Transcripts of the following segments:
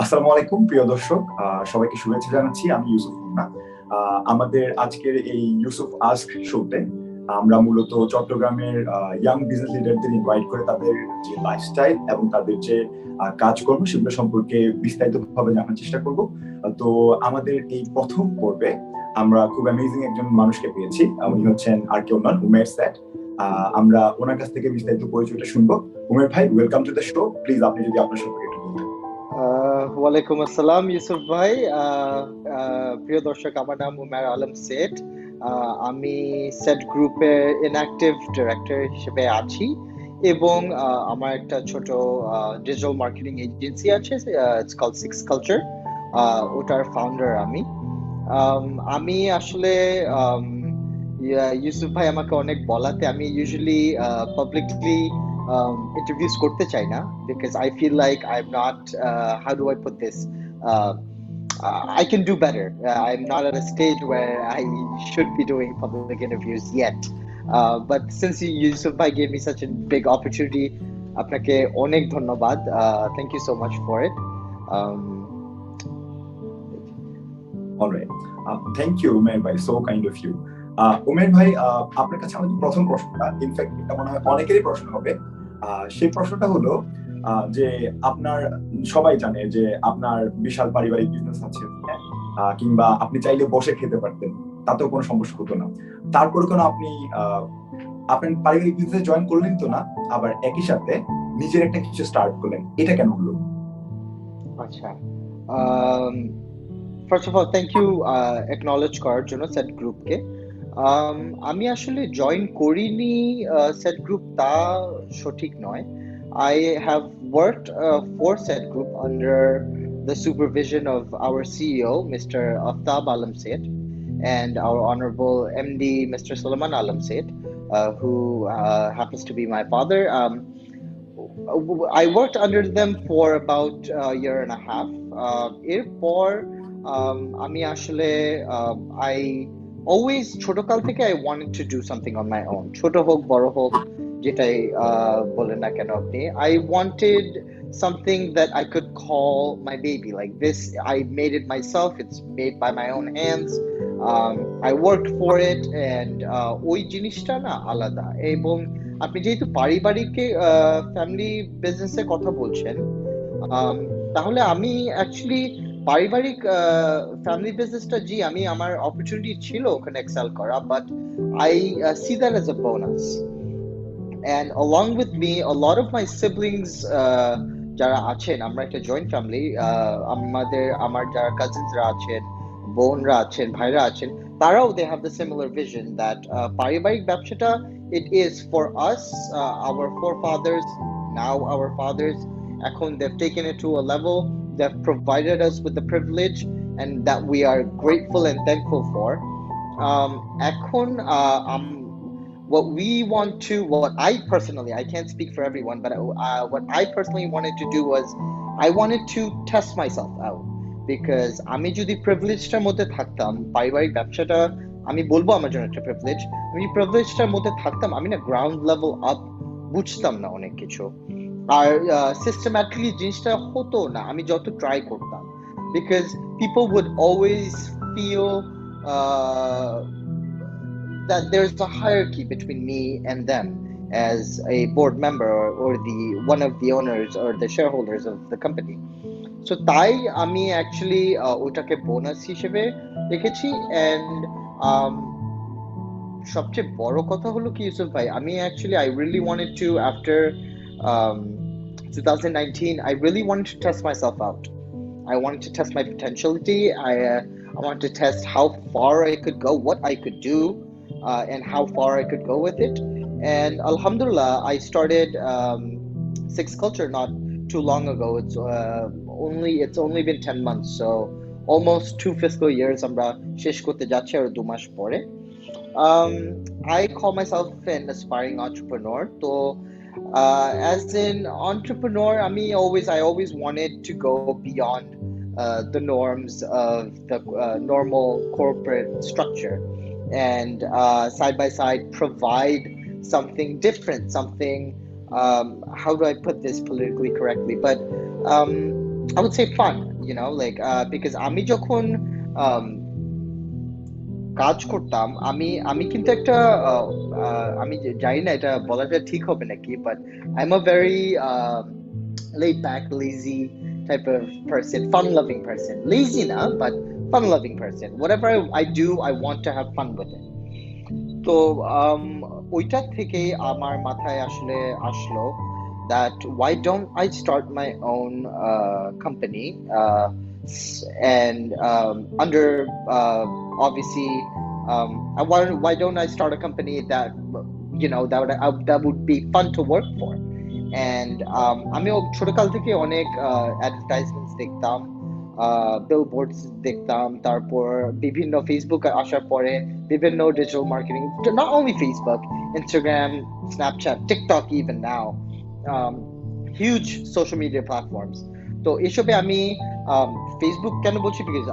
আসসালামু আলাইকুম প্রিয় দর্শক, সবাইকে শুভেচ্ছা জানাচ্ছি। আমি ইউসুফ। আমাদের আজকের এই ইউসুফ আস্ক শোতে আমরা মূলত চট্টগ্রামের ইয়াং বিজনেস লিডারদের ইনভাইট করে তাদের যে লাইফস্টাইল এবং তাদের যে কাজকর্ম সেগুলো সম্পর্কে বিস্তারিতভাবে জানার চেষ্টা করব। তো আমাদের এই প্রথম পর্বে আমরা খুব অ্যামেজিং একজন মানুষকে পেয়েছি। উনি হচ্ছেন আর কেউ নন, উমের স্যার। আমরা ওনার কাছ থেকে বিস্তারিত পরিচয়টা শুনবো। উমের ভাই, welcome to the show. Please আপনি যদি আপনার সম্পর্কে একটু বলতেন। ওয়ালাইকুম আসসালাম ইউসুফ ভাই। প্রিয় দর্শক, আমার নাম উমার আলম সেট। আমি সেট গ্রুপের ইনঅ্যাক্টিভ ডিরেক্টর হিসেবে আছি এবং আমার একটা ছোট ডিজিটাল মার্কেটিং এজেন্সি আছে, ইটস কল্ড 6ixcvlture। ওটার ফাউন্ডার আমি। আমি আসলে ইউসুফ ভাই আমাকে অনেক বলাতে আমি ইউজুয়ালি পাবলিকলি interviews করতে চাই না, because I feel like I'm not, how do I put this, I can do better. I'm not at a stage where I should be doing public interviews yet, but since Yusuf bhai gave me such a big opportunity, আপনাকে অনেক ধন্যবাদ. Thank you so much for it. All right. Thank you, Umair bhai. So kind of you. উমের ভাই, আপনার কাছে আমাদের প্রথম প্রশ্নটা, in fact এটা মনে হয় অনেকেরই প্রশ্ন হবে। সেই প্রশ্নটা হলো যে আপনার সবাই জানে যে আপনার বিশাল পারিবারিক বিজনেস আছে, কিংবা আপনি চাইলে বসে খেতে পারতেন, তাতেও কোনো সমস্যা হতো না। তারপরে কেন আপনি আপনার পারিবারিক বিজনেসে জয়েন করলেন তো না, আবার একই সাথে নিজের একটা কিছু স্টার্ট করলেন, এটা কেন হলো? আচ্ছা, first of all thank you acknowledge করার জন্য সেট গ্রুপকে। আমি আসলে জয়েন করিনি সেট গ্রুপ, তা সঠিক নয়। I have worked for Seth Group under the supervision of our CEO, Mr. Aftab Alam Seth, and our Honorable MD, Mr. Sulaiman Alam Seth, who happens to be my father. I worked under them for about a year and a half. এরপর আমি আসলে I always ছোটকাল থেকে I wanted to do something on my own, ছোট হোক বড় হোক যেটাই বলেন না কেন আপনি, I wanted something that I could call my baby. Like this, I made it myself, it's made by my own hands, I worked for it, and ওই জিনিসটা না আলাদা। এবং আপনি যেহেতু পারিবারিক ফ্যামিলি বিজনেসের কথা বলছেন, তাহলে আমি অ্যাকচুয়ালি পারিবারিক ফ্যামিলি বিজনেসটা, জি আমি আমার অপরচুনিটি ছিল ওখানে এক্সেল করা, but I see that as a bonus. And along with me, a lot of my siblings, যারা আছেন, আমরা একটা জয়েন্ট ফ্যামিলি, আমার যারা কাজিনসরা আছেন, বোনরা আছেন, ভাইরা আছেন, তারাও they have the similar vision that পারিবারিক ব্যবসাটা, it is for us, our forefathers, now our fathers, এখন they've taken it to a level, they've provided us with the privilege, and that we are grateful and thankful for. এখন what I personally, I can't speak for everyone, but what I personally wanted to do was I wanted to test myself out, because আমি যদি প্রিভিলেজটার মধ্যে থাকতাম, পারিবারিক ব্যবসাটা আমি বলবো আমার জন্য একটা প্রিভিলেজ, আমি প্রিভিলেজটার মধ্যে থাকতাম, আমি না গ্রাউন্ড লেভেল আপ বুঝতাম না অনেক কিছু, আর সিস্টেম্যাটিকলি জিনিসটা হতো না আমি যত ট্রাই করতাম, because people would always feel that there's a hierarchy between me and them as a board member, or the one of the owners or the shareholders of the company. So তাই আমি actually ওটাকে bonus হিসেবে রেখেছি। and সবচেয়ে বড় কথা হলো কি ইউসুফ ভাই, আমি actually I really wanted to, after 2019, I really wanted to test myself out. I wanted to test my potentiality. I wanted to test how far I could go, what I could do, and how far I could go with it. And alhamdulillah, I started 6ixcvlture not too long ago. It's only been 10 months, so almost 2 fiscal years. আমরা শেষ করতে যাচ্ছি আর 2 মাস পরে। I call myself an aspiring entrepreneur. So as an entrepreneur, I always wanted to go beyond the norms of the normal corporate structure, and side by side provide something different, something, how do I put this politically correctly, but I would say fun. because আমি যখন um, কাজ করতাম, আমি কিন্তু একটা আমি জানি না এটা বলাটা ঠিক হবে নাকি, but I am a very laid back, lazy type of person, fun loving person. Lazy na, but fun loving person. Whatever I do, I want to have fun with it. তো ওইটা থেকে আমার মাথায় আসলে আসলো that why don't I start my own company, and under obviously, why don't I start a company that that would be fun to work for. And আমি ছোটকাল থেকে অনেক অ্যাডভার্টাইজমেন্টস দেখতাম, বিলবোর্ডস দেখতাম, তারপর বিভিন্ন ফেসবুক আসার পরে বিভিন্ন digital marketing, not only Facebook, Instagram, Snapchat, TikTok even now, huge social media platforms. তো এসবে আমি ফেসবুক কেন বলছি, বিকজ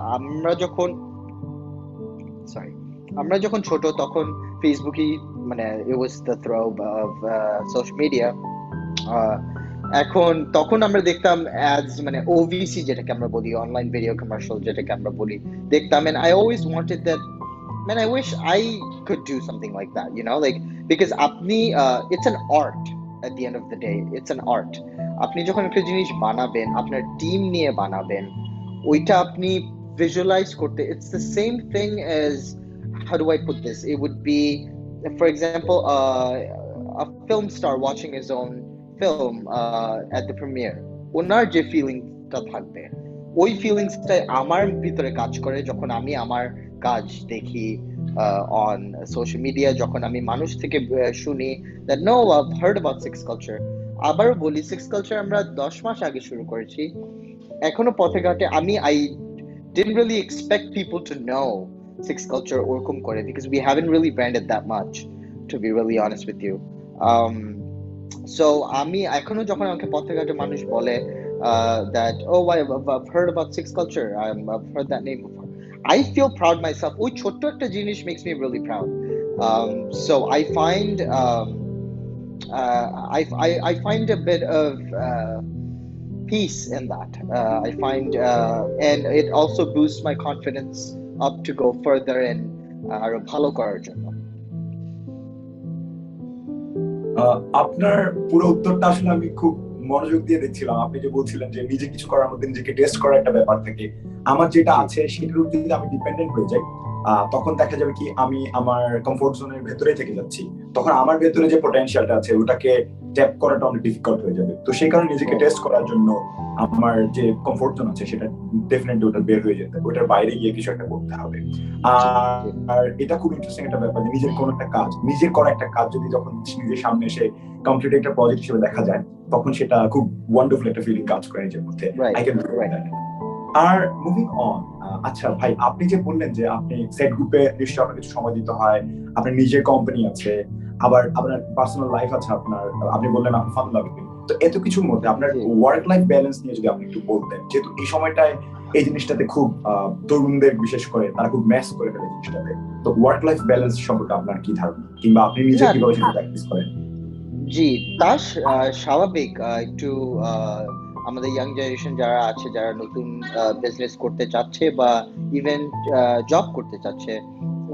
আমরা যখন ছোট তখন ফেসবুকই মানে it was the throw of social media. এখন তখন আমরা দেখতাম অ্যাডস, মানে ওভিসি যেটাকে আমরা বলি, অনলাইন ভিডিও কমার্শিয়াল যেটাকে আমরা বলি, দেখতাম, and I always wanted that. Man, I wish I could do something like that, because আপনি it's an art at the end of the day. It's an art. আপনি যখন একটা জিনিস বানাবেন, আপনার টিম নিয়ে বানাবেন, ওইটা আপনি visualize করতে, it's the same thing as, how do I put this? It would be, for example, a film star watching his own film at the premiere. ওনার যে ফিলিংসটা থাকবে, ওই ফিলিংসটাই আমার ভিতরে কাজ করে যখন আমি আমার কাজ দেখি on social media, যখন আমি মানুষ থেকে শুনি that no, I've heard about 6ixcvlture. আবারও বলি, 6ixcvlture আমরা 10 মাস আগে শুরু করেছি, এখনো পথে ঘাটে। I didn't really expect people to know 6ixcvlture ওরকম করে, because we haven't really branded that much, to be really honest with you. So আমি এখনো যখন আমাকে পথে ঘাটে মানুষ বলে that, oh, I've heard about 6ixcvlture, I've heard that name before, I feel proud myself. ওই ছোট্ট একটা জিনিস makes me really proud. So I find I find a bit of peace in that. I find and it also boosts my confidence up to go further and আরো ভালো করার জন্য। আপনার পুরো উত্তরটা আসলে আমি খুব মনোযোগ দিয়ে দেখছিলাম। আপনি যে বলছিলেন যে নিজে কিছু করার মধ্যে নিজেকে টেস্ট করার একটা ব্যাপার থাকে, আমার যেটা আছে সেটার উপর যদি আমি ডিপেন্ডেন্ট হয়ে যাই, তখন দেখা যাবে কি আমি আমার কমফোর্ট জোনের ভেতরে থেকে যাচ্ছি, তখন আমার ভেতরে যে পটেনশিয়ালটা আছে ওটাকে ট্যাপ করাটা অনেক ডিফিকাল্ট হয়ে যাবে। তো সেই কারণে নিজেকে টেস্ট করার জন্য আমার যে কমফোর্ট জোন আছে সেটা ডেফিনেটলি ওটা বের হয়ে যেতে, ওটার বাইরে গিয়ে কিছু একটা করতে হবে। আর এটা খুব ইন্টারেস্টিং একটা ব্যাপার যে নিজের কোনো একটা কাজ, নিজের করা একটা কাজ যদি যখন নিজের সামনে এসে কমপ্লিট একটা প্রজেক্ট হিসেবে দেখা যায়, তখন সেটা খুব ওয়ান্ডারফুল একটা ফিলিং কাজ করে নিজের মধ্যে। I can relate that. Are moving on, আচ্ছা ভাই, আপনি যে বললেন যে আপনি সেট গ্রুপে নিশ্চয়ই আপনার কিছু সময় দিতে হয়, আপনার নিজের কোম্পানি আছে, আবার আপনার পার্সোনাল লাইফ আছে, আপনি বললেন আপনি ফান লাভিং, তো এত কিছুর মধ্যে আপনার ওয়ার্ক লাইফ ব্যালেন্স নিয়ে যদি আপনি একটু বলতেন, যেহেতু এই সময়টায় এই জিনিসটাতে খুব তরুণদের বিশেষ করে তারা খুব ম্যাচ করে ফেলে জিনিসটাতে, তো ওয়ার্ক লাইফ ব্যালেন্স সম্পর্কে আপনার কি ধারণা, কিংবা আপনি নিজে কিভাবে সেটা প্র্যাকটিস করেন? জি, তা স্বাভাবিক। একটু আমাদের ইয়াং জেনারেশন যারা আছে, যারা নতুন বিজনেস করতে চাচ্ছে বা ইভেন জব করতে চাচ্ছে,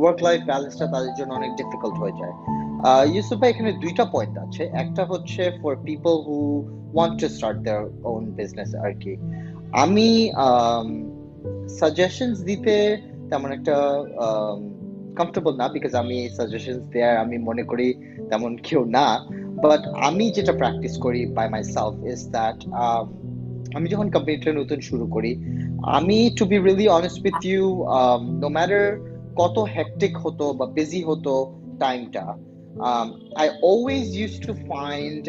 ওয়ার্ক লাইফ ব্যালেন্সটা তাদের জন্য অনেক ডিফিকাল্ট হয়ে যায়। ইউসুফ ভাই, এখানে দুইটা পয়েন্ট আছে। একটা হচ্ছে for people who want to start their own business আর কি। আমি সাজেশনস দিতে তেমন একটা কমফর্টেবল না, বিকজ আমি সাজেশনস দেয়ার আমি মনে করি তেমন কেউ না। বাট আমি যেটা প্র্যাকটিস করি by myself is that, আমি যখন কোম্পানিটা নতুন শুরু করি, আমি to be really honest with you, no matter কত হেক্টিক হতো বা বিজি হতো টাইমটা, I always used to find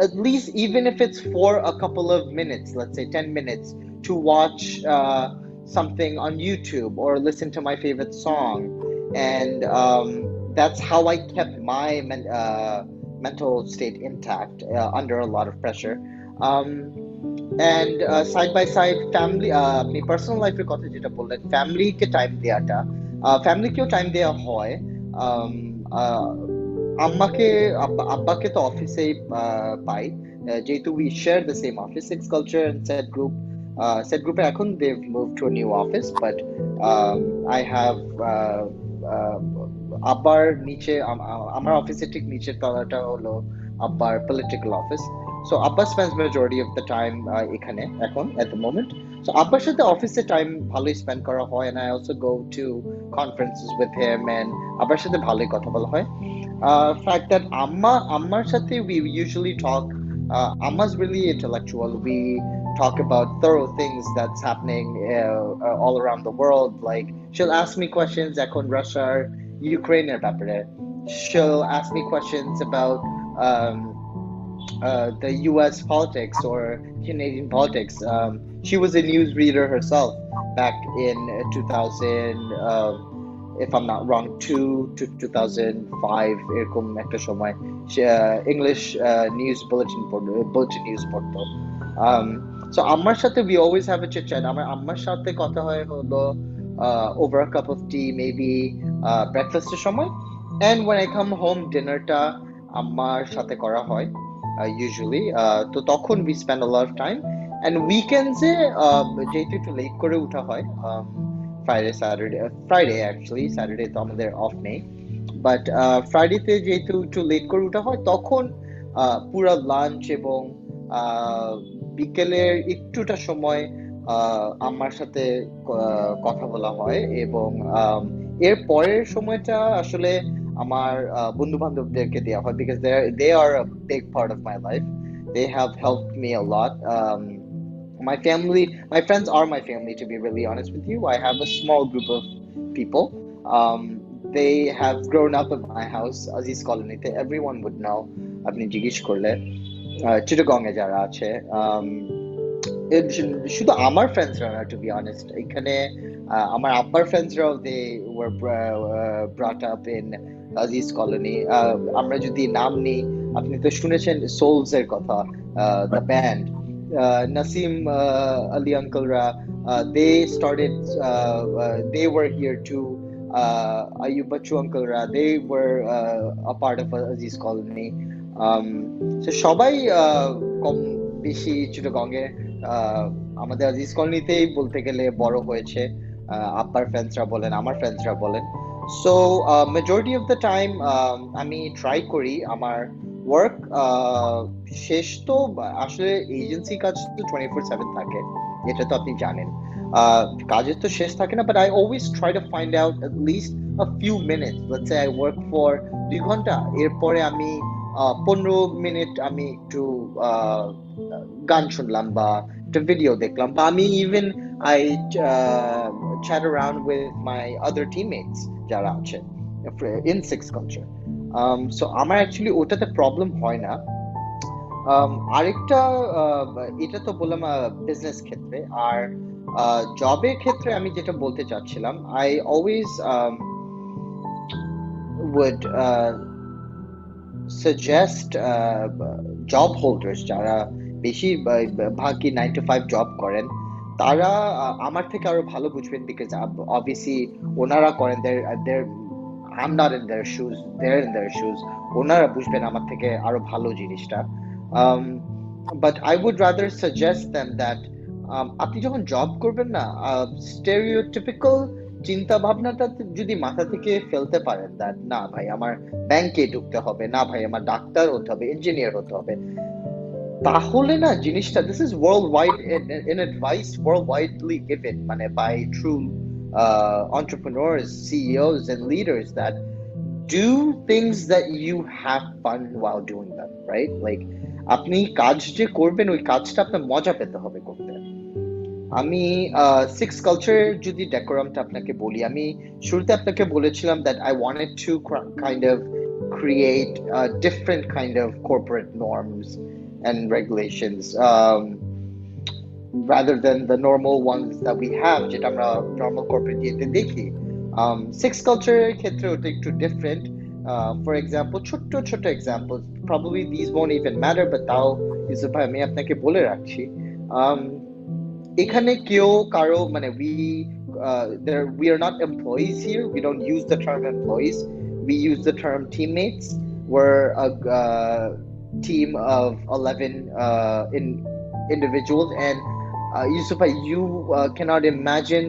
at least, even if it's for a couple of minutes, let's say 10 minutes, to watch something on YouTube or listen to my favorite song. And that's how I kept my mental state intact under a lot of pressure. And side by side, family, me personal life এর কথা যেটা বললেন, family কে time দেয়াটা, family কেও time দেয়া হয়। আব্বাকে তো অফিসেই পাই, যেহেতু we share the same office, 6ixcvlture and Seth group Set Group এখন they've moved to a new office, but I have uh, আব্বার নিচে আমার অফিসের ঠিক নিচের তলাটা হলো আব্বার পলিটিক্যাল অফিস। সো আব্বা spends majority of the time এখানে এখন এট দ্য মোমেন্ট। সো আব্বার সাথে অফিসে টাইম ভালোই স্পেন্ড করা হয়, and I also go to conferences with him, and আব্বার সাথে ভালোই কথা বলা হয়। Fact that আম্মার সাথে we usually talk. Amma's really intellectual. We talk about thorough things that's happening all around the world. Like she'll ask me questions এখন রাশিয়ার ইউক্রেনের ব্যাপারে. She'll ask me questions about um, the U.S. politics or Canadian politics. She was a news reader herself back in 2000, if I'm not wrong, 2005 এরকম একটা সময় English news bulletin news পড়তো। So আম্মার সাথে we always have a chit chat. আমার আম্মার সাথে কথা হয় হলো over a cup of tea, maybe breakfast এর সময়, and when I come home dinnerটা আম্মার সাথে করা হয় usually. তো তখন we spend a lot of time, and weekends এ যেহেতু একটু লেট করে উঠা হয়, Friday actually, Saturday তো আমাদের অফ নেই, বাট ফ্রাইডেতে যেহেতু একটু লেট করে উঠা হয় তখন পুরো লাঞ্চ এবং বিকেলের একটুটা সময় আমার সাথে কথা বলা হয়, এবং এর পরের সময়টা আসলে আমার বন্ধু বান্ধবদেরকে দেওয়া হয়, because they are a big part of my life. They have helped me a lot. My family, my friends are my family, to be really honest with you. I have a small group of people. They have grown up in my house, Aziz Colony. Everyone would know. আপনি জিজ্ঞেস করলে চিটাগং এ যারা আছে, শুধু আমার ফ্রেন্ডসরা না, two be honest, এখানে আমার আব্বার ফ্রেন্ডসরাও they were brought up in Aziz colony. আমরা যদি নাম নিই, আপনি তো শুনেছেন সোলস এর কথা, the band, Nasim Ali Uncle-ra, they started, they were here too. Ayub Bachu Uncle-ra, they were a part of Aziz Colony. So সবাই কম বেশি চিটাগংয়ে আমাদের আজিজ কলোনিতেই বলতে গেলে বড় হয়েছে, আব্বার ফ্রেন্ডসরা বলেন, আমার ফ্রেন্ডসরা বলেন। So majority of the time আমি ট্রাই করি আমার ওয়ার্ক শেষ তো, আসলে এজেন্সি কাজ তো 24/7 থাকে, এটা তো আপনি জানেন, কাজের তো শেষ থাকে না, but I always try to find out at least a few minutes. Let's say I work for 2 ঘন্টা, এরপরে আমি 15 মিনিট আমি একটু গান শুনলাম বা একটা ভিডিও দেখলাম, বা আমি even I chat around with my other teammates যারা আছে in 6ixcvlture. সো আমার অ্যাকচুয়ালি ওটাতে প্রবলেম হয় না। আরেকটা, এটা তো বললাম বিজনেস ক্ষেত্রে, আর জবের ক্ষেত্রে আমি যেটা বলতে চাচ্ছিলাম, I always would suggest job holders যারা বেশি ভাগই 9 to 5 জব করেন, তারা আমার থেকে আরো ভালো বুঝবেন, because obviously ওনারা করেন, they're I'm not in their shoes, they're in their shoes. ওনারা বুঝবেন আমার থেকে আরো ভালো জিনিসটা। But I would rather suggest them that আপনি যখন জব করবেন না, stereotypical চিন্তা ভাবনাটা যদি মাথা থেকে ফেলতে পারেন, that না ভাই আমার ব্যাংকে ঢুকতে হবে, না ভাই আমার ডাক্তার হতে হবে, ইঞ্জিনিয়ার হতে হবে, তাহলে না জিনিসটা, this is worldwide in advice worldwidely given, মানে by true entrepreneurs, CEOs and leaders, that do things that you have fun while doing them, right? Like আপনি কাজ যে করবেন ওই কাজটা আপনার মজা পেতে হবে করতে। আমি 6ixcvlture যদি ডেকোরামটা আপনাকে বলি, আমি শুরুতে আপনাকে বলেছিলাম that I wanted to kind of create different kind of corporate norms and regulations, rather than the normal ones that we have, যেটা আমরা normal corporate ইয়েতে দেখি। 6ixcvlture ক্ষেত্রে ওটা একটু different. For example, ছোট্ট ছোট্ট examples, probably these won't even matter, but তাও ইউসুফ ভাই আমি আপনাকে বলে রাখছি। এখানে কেউ কারো মানে we are not employees here. We don't use the term employees. We use the term teammates. We're a team of 11 individuals, and Yusuf, you cannot imagine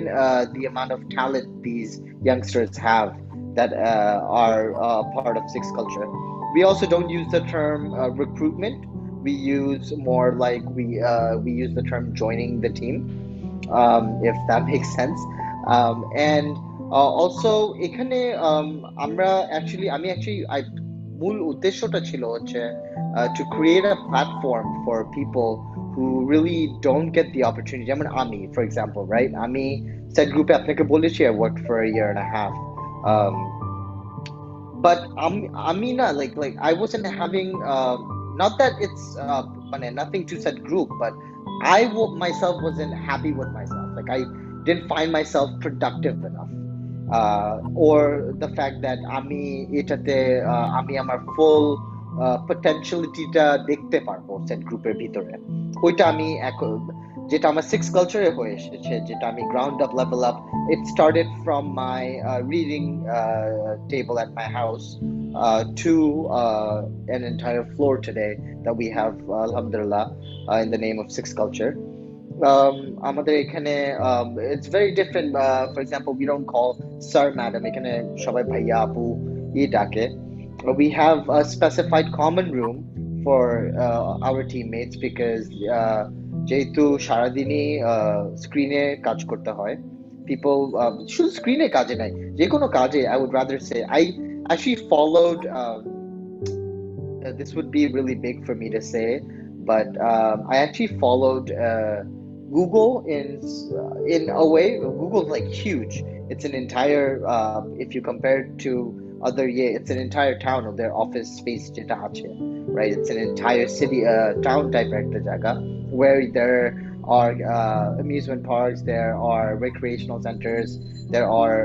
the amount of talent these youngsters have that are part of Six Culture. We also don't use the term recruitment. We use more like we use the term joining the team, if that makes sense. And also এখানে আমরা আমি actually মূল উদ্দেশ্যটা ছিল হচ্ছে to create a platform for people who really don't get the opportunity. যেমন আমি, for example, right? আমি set গ্রুপে আপনাকে বলেছি I worked for a year and a half. Um, but আমি না like I wasn't having not that it's মানে nothing to set group, but myself wasn't happy with myself. Like I didn't find myself productive enough. Or the fact that আমি এটাতে আমি আমার full potentialityটা দেখতে পারবো set গ্রুপের ভিতরে, ওইটা আমি যেটা আমার সিক্স কালচারে হয়ে এসেছে, যেটা আমি ground up level up, it started from my reading table at my house to an entire floor today that we have, alhamdulillah, in the name of Six Culture. আমাদের এখানে it's very different. For example, we don't call sir madam, এখানে সবাই ভাইয়া আপু ডাকে. We have a specified common room for our teammates because যেহেতু সারাদিনই স্ক্রিনে কাজ করতে হয়, people শুধু স্ক্রিনে কাজে নাই, যে কোনো কাজে, I would rather say I actually followed this would be really big for me to say, but I actually followed Google in a way. Google's like huge. It's an entire if you compare it to other it's an entire town of their office space jeta ache, right? It's an entire city town type ekta jaga where there are amusement parks, there are recreational centers, there are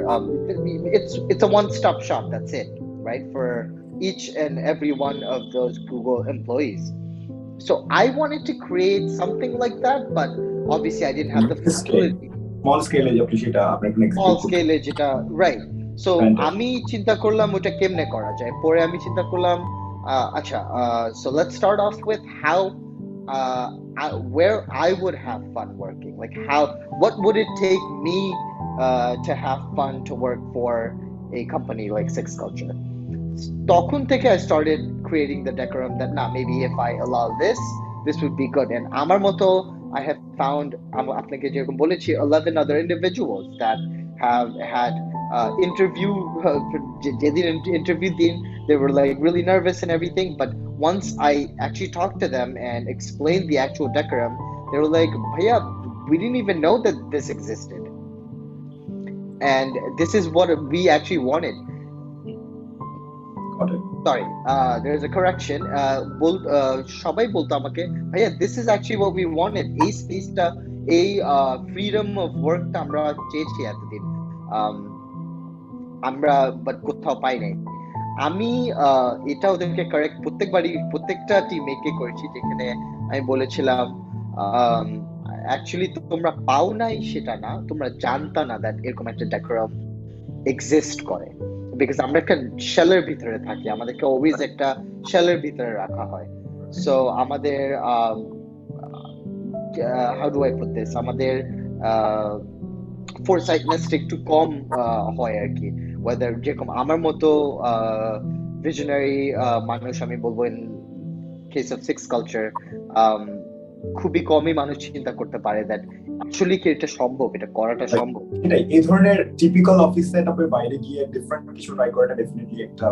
it's a one-stop shop, that's it, right, for each and every one of those Google employees. So I wanted to create something like that, but obviously I didn't have the facility. Small scale যেটা আপনাকে small scale যেটা, right? So আমি চিন্তা করলাম ওটা কেমনে করা যায়, পরে আমি চিন্তা করলাম আচ্ছা, so let's start off with how where I would have fun working, like what would it take me to have fun to work for a company like Six Culture. তখন থেকে I started creating the decorum that maybe if I allow this would be good. And আমার মতো I have found আপনাকে যেরকম বলেছি 11 other individuals that have had interview দিন, they were like really nervous and everything, but once I actually talked to them and explained the actual decorum, they were like, bhaiya, we didn't even know that this existed, and this is what we actually wanted. Sorry, there's a correction. সবাই বলতো আমাকে, ভাইয়া, this is actually what we wanted. এই স্পেসটা, এই freedom of ওয়ার্কটা আমরা চেয়েছি এতদিন, আমরা বাট কোথাও পাই নাই। আমি এটা ওদেরকে কারেক্ট প্রত্যেকটা টিমমেটকে করেছি, যেখানে আমি বলেছিলাম অ্যাকচুয়ালি তোমরা পাও নাই সেটা না, তোমরা জানতা না দ্যাট এরকম একটা ডেকোরাম এক্সিস্ট করে, বিকজ আমরা একটা শেলের ভিতরে থাকি, আমাদেরকে অলওয়েজ একটা শেলের ভিতরে রাখা হয়। সো আমাদের how do I put this, আমাদের ফোরসাইটনেসটা একটু কম হয় আর কি, ওয়েদার যেরকম আমার মতো ভিশনারি মানুষ, আমি বলবো in case of six culture, খুবই কমই মানুষ চিন্তা করতে পারে দ্যাট অ্যাকচুয়ালি কি এটা সম্ভব, এটা করাটা সম্ভব। এটাই, এই ধরনের টিপিক্যাল অফিস সেটআপের বাইরে গিয়ে ডিফারেন্ট কিছু ট্রাই করাটা ডেফিনেটলি একটা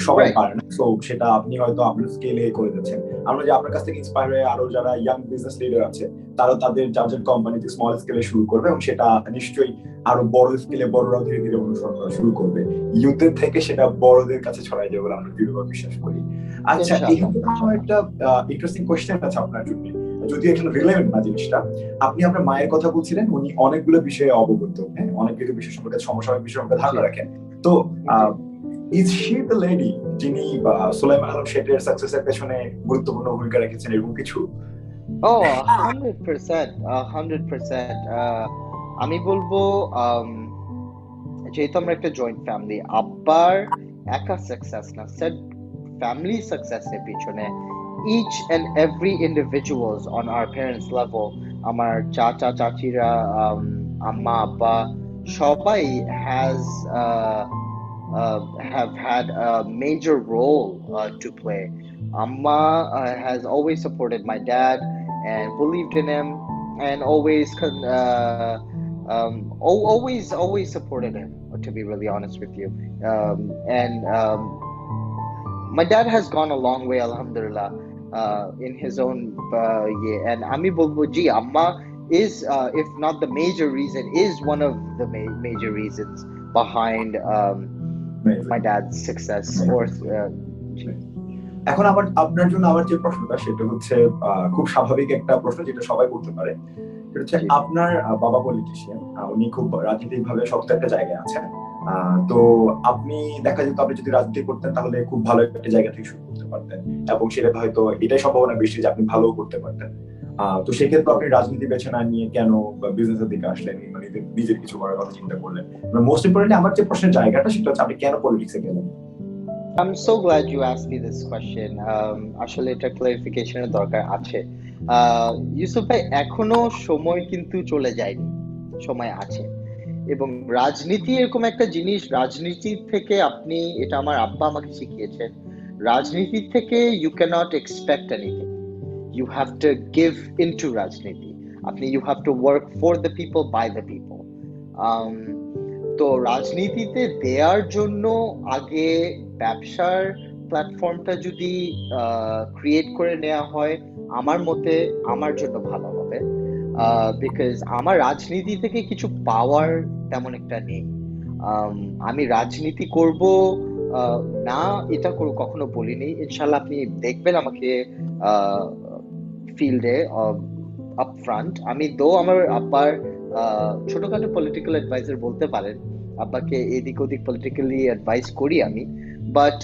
সবাই পারে না। সো সেটা আপনি হয়তো আপনার স্কেলে করে যাচ্ছেন। আমরা যে আপনার কাছ থেকে ইন্সপায়ার হয়ে আরো যারা ইয়াং বিজনেস লিডার আছে, তারা তাদের যার কোম্পানিতে স্মল স্কেলে শুরু করবে, এবং সেটা নিশ্চয়ই আরো বড় স্কেলে বড়রাও ধীরে ধীরে অনুসরণ করা শুরু করবে। ইউথের থেকে সেটা বড়দের কাছে ছড়াই যাবে বলে আমরা দৃঢ়ভাবে বিশ্বাস করি। আচ্ছা, এখানে আমার একটা ইন্টারেস্টিং কোয়েশ্চেন আছে আপনার জন্য, যদিও এখানে রিলেভেন্ট না জিনিসটা। আপনি আপনার মায়ের কথা বলছিলেন, উনি অনেকগুলো বিষয়ে অবগত, হ্যাঁ, অনেকগুলো বিষয় সম্পর্কে, সমসাময়িক বিষয় সম্পর্কে ধারণা রাখেন। তো ইজ শি দ্য লেডি যিনি সুলাইমান আলম শেটের সাকসেসের পেছনে গুরুত্বপূর্ণ ভূমিকা রেখেছেন, এরকম কিছু? 100%। আমি বলবো যেহেতু আমরা একটা জয়েন্ট ফ্যামিলি, আব্বার একা সাকসেস না, ফ্যামিলি সাকসেসের পিছনে each and every individuals on our parents level আমার চাচা চাচিরা, আম্মা আব্বা সবাই has uh, have had a major role to play. Amma has always supported my dad and believed in him, and always supported him, to be really honest with you. And My dad has gone a long way, alhamdulillah, in his own yeah. And Ami bolbo ji, Amma is, if not the major reason, is one of the major reasons behind my dad's success. Or এখন আপনার জন্য আমার যে প্রশ্নটা সেটা হচ্ছে খুব স্বাভাবিক একটা প্রশ্ন যেটা সবাই করতে পারে। সেটা হচ্ছে আপনার বাবা পলিটিশিয়ান, উনি খুব রাজনৈতিকভাবে শক্ত একটা জায়গায় আছেন। তো আপনি দেখা যেত আপনি যদি রাজনীতি করতেন তাহলে খুব ভালো একটা জায়গা থেকে শুরু করতে পারতেন, এবং সেটা হয়তো এটাই সম্ভাবনা বেশি যে আপনি ভালো করতে পারতেন। তো সেক্ষেত্রে আপনি রাজনীতি বেছে না নিয়ে কেন বিজনেসের দিকে আসলেন, মানে নিজের কিছু করার কথা চিন্তা করলেন? মোস্ট ইম্পর্টেন্টলি আমার যে প্রশ্নের জায়গাটা সেটা হচ্ছে আপনি কেন পলিটিক্সে গেলেন? I'm so glad you asked me this question. আসলে এটা ক্লারিফিকেশনের দরকার আছে। ইউসুফ ভাই, এখনো সময় কিন্তু চলে যায়নি, সময় আছে। এবং রাজনীতি এরকম একটা জিনিস, রাজনীতি থেকে আপনি, এটা আমার আব্বা আমাকে শিখিয়েছেন, রাজনীতি থেকে you can't expect anything, you have to give into রাজনীতি। আপনি you have to work for the people by the people. তো রাজনীতিতে দেওয়ার জন্য আগে ব্যবসার প্ল্যাটফর্মটা যদি ক্রিয়েট করে নেওয়া হয়, আমার মতে আমার জন্য ভালো হবে। বিকজ আমার রাজনীতি থেকে কিছু পাওয়ার তেমন একটা নেই। আমি রাজনীতি করব না, এটা কখনো বলিনি। ইনশাল্লাহ আপনি দেখবেন আমাকে ফিল্ডে আপফ্রন্ট। আমি আমার আব্বার ছোটখাটো পলিটিক্যাল অ্যাডভাইজার বলতে পারেন, আব্বাকে এদিক ওদিক পলিটিক্যালি অ্যাডভাইস করি আমি। বাট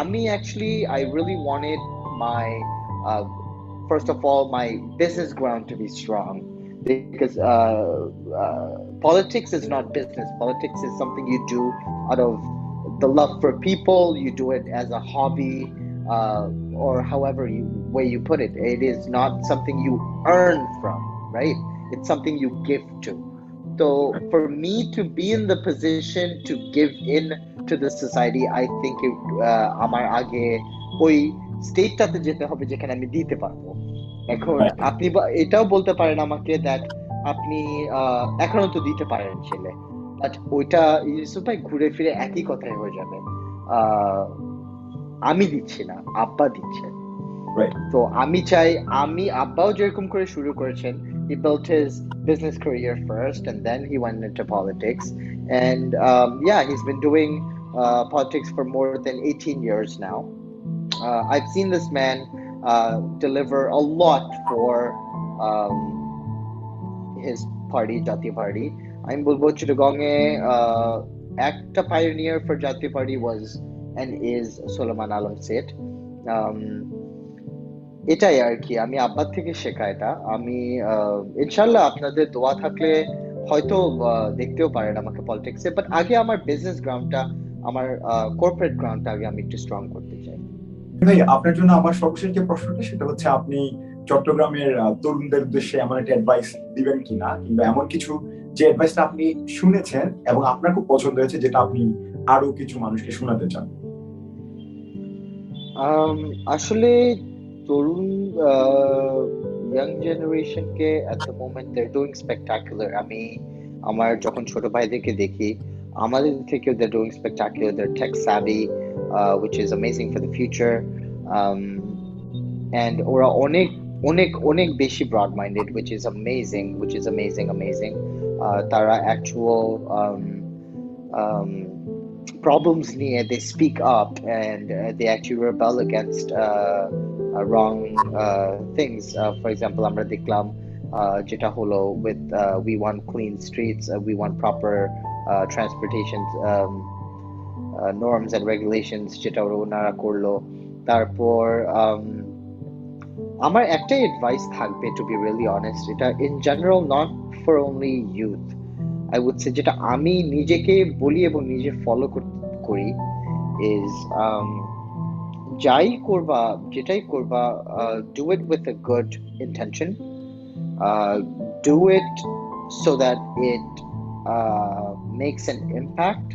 আমি actually I really wanted my first of all my business ground to be strong, because politics is not business. Politics is something you do out of the love for people. You do it as a hobby, or however way you put it. It is not something you earn from, right? It's something you give to. So for me to be in the position to give in to the society, I think আমার আগে ওই স্টেটটাতে যেতে হবে যেখানে আমি দিতে পারবো। এখন আপনি এটাও বলতে পারেন আমাকে দ্যাট আপনি এখনো তো দিতে পারেন ছেলে, বাট ওইটা ইউসুফ ভাই ঘুরে ফিরে একই কথাই হয়ে যাবে। আমি দিচ্ছি না, আব্বা দিচ্ছে। তো আমি চাই, আমি আব্বাও যেরকম করে শুরু করেছেন, he built his business career first and then he went into politics, and yeah, he's been doing politics for more than 18 years now. I've seen this man deliver a lot for his party, Jatiya Party. I'm বলবো চিটাগংয়ে একটা pioneer for Jatiya Party was and is Solomon Alam Seth. এটাই আর কি, আমি আব্বার থেকে শেখা এটা। আমি ইনশাল্লাহ আপনাদের দোয়া থাকলে হয়তো দেখতেও পারেন আমাকে পলিটিক্সে, বাট আগে আমার বিজনেস গ্রাউন্ডটা, আমার কর্পোরেট গ্রাউন্ডটা আগে আমি একটু স্ট্রং করতে চাই। ভাই, আপনার জন্য আমার সর্বশেষ যে প্রশ্নটা সেটা হচ্ছে আপনি চট্টগ্রামের তরুণদের উদ্দেশ্যে এমন একটা অ্যাডভাইস দিবেন কিনা, কিংবা এমন কিছু যে অ্যাডভাইসটা আপনি শুনেছেন এবং আপনার খুব পছন্দ হয়েছে যেটা আপনি আরো কিছু মানুষকে শোনাতে চান? আসলে তরুণ young জেনারেশনকে at the moment they're doing spectacular. আমি আমার যখন ছোট ভাইদেরকে দেখি, আমাদের থেকেও they're doing spectacular. They're tech savvy, which is amazing for the future, and ওরা অনেক অনেক অনেক বেশি broad minded, which is amazing. তারা actual problems নিয়ে they speak up, and they actually rebel against wrong things. For example, আমরা দেখলাম যেটা হলো with we want clean streets, we want proper transportation norms and regulations, যেটা ওনারা করলো। তারপর আমার একটাই অ্যাডভাইস থাকবে, to be really honest, এটা in general not for only youth, I would say, যেটা আমি নিজেকে বলি এবং নিজে ফলো করি is যেটাই করবা do it with a good intention, Uh, do it so that it makes an impact,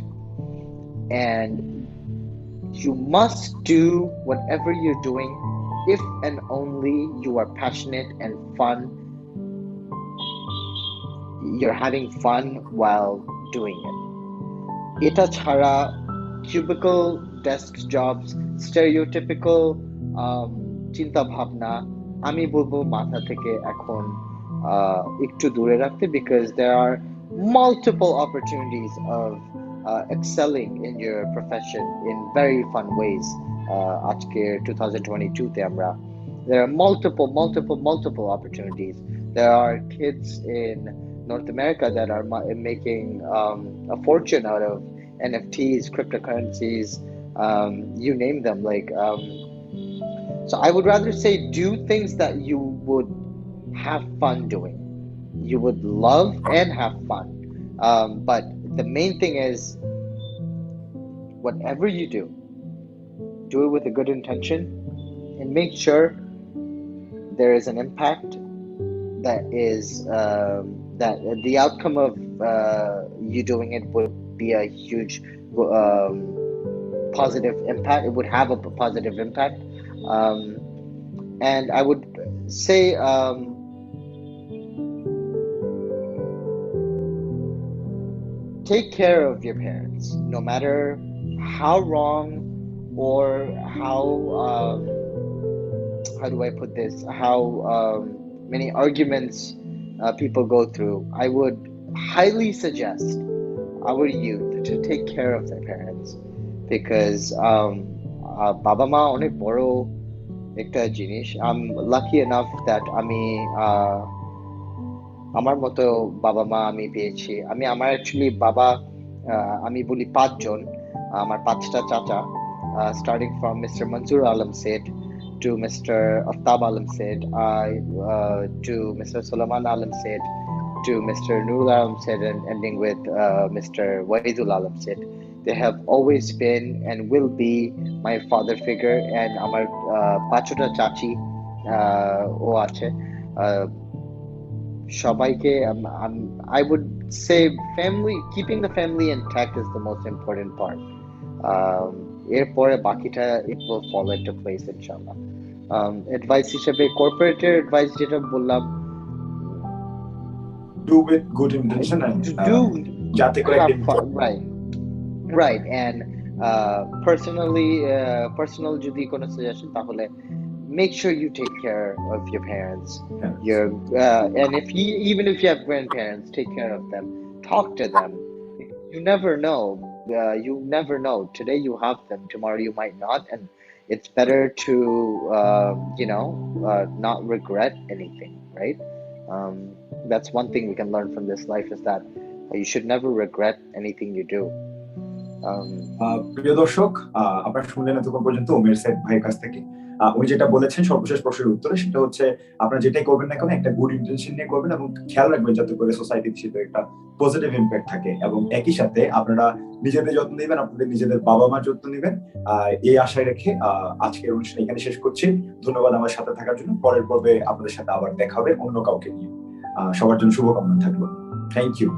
and you must do whatever you're doing if and only you are passionate and fun. You're having fun while doing it. এটা ছাড়া cubicle desk jobs, stereotypical চিন্তা ভাবনা আমি বলবো মাথা থেকে এখন একটু দূরে রাখতে, because there are multiple opportunities of excelling in your profession in very fun ways. আজকে 2022 তে আমরা, there are multiple opportunities. There are kids in North America that are making a fortune out of NFTs, cryptocurrencies, you name them. So I would rather say do things that you would have fun doing, you would love and have fun. But the main thing is, whatever you do it with a good intention, and make sure there is an impact that is that the outcome of you doing it would be a huge positive impact. It would have a positive impact, and I would say take care of your parents, no matter how wrong or how do I put this, how many arguments people go through. I would highly suggest our youth to take care of their parents, because baba ma onek boro ekta jinish. I'm lucky enough that আমি আমার মতো বাবা মা আমি পেয়েছি। আমার actually বাবা, আমি বলি পাঁচজন, আমার পাঁচটা চাচা, starting from Mr. Mansoor Alam Said to Mr. Aftab Alam Said, to Mr. Sulaiman Alam Said, to Mr. Nurul Alam Said, and ending with Mr. Waidul Alam Said. They have always been and will be my father figure, and আমার পাঁচটা চাচি ও আছে। সবাইকে I would say family, keeping the family intact is the most important part. এরপরে বাকিটা it will fall into place ইনশাআল্লাহ। Advice হিসেবে কর্পোরেটের advice যেটা বললাম, do with good intention and যাতে করে have fun, right, and personal যদি কোনো সাজেশন, তাহলে make sure you take care of your parents. And even if you have grandparents, take care of them, talk to them. You never know, today you have them, tomorrow you might not, and it's better to not regret anything, right? That's one thing we can learn from this life, is that you should never regret anything you do. প্রিয় দর্শক, আপনারা শুনলেন এতক্ষণ পর্যন্ত উমের set ভাইয়ের কাছ থেকে। উনি যেটা বলেছেন সর্বশেষ প্রশ্নের উত্তরে, সেটা হচ্ছে আপনারা যেটাই করবেন না কেন একটা গুড ইন্টেনশন নিয়ে করবেন, এবং খেয়াল রাখবেন যাতে করে সোসাইটির সাথে একটা পজিটিভ ইম্প্যাক্ট থাকে, এবং একই সাথে আপনারা নিজেদের যত্ন নেবেন, আপনাদের নিজেদের বাবা মার যত্ন নেবেন। এই আশায় রেখে আজকের অনুষ্ঠান এখানে শেষ করছি। ধন্যবাদ আমার সাথে থাকার জন্য। পরের পর্বে আপনাদের সাথে আবার দেখা হবে অন্য কাউকে নিয়ে। সবার জন্য শুভকামনা থাকলো। Thank you.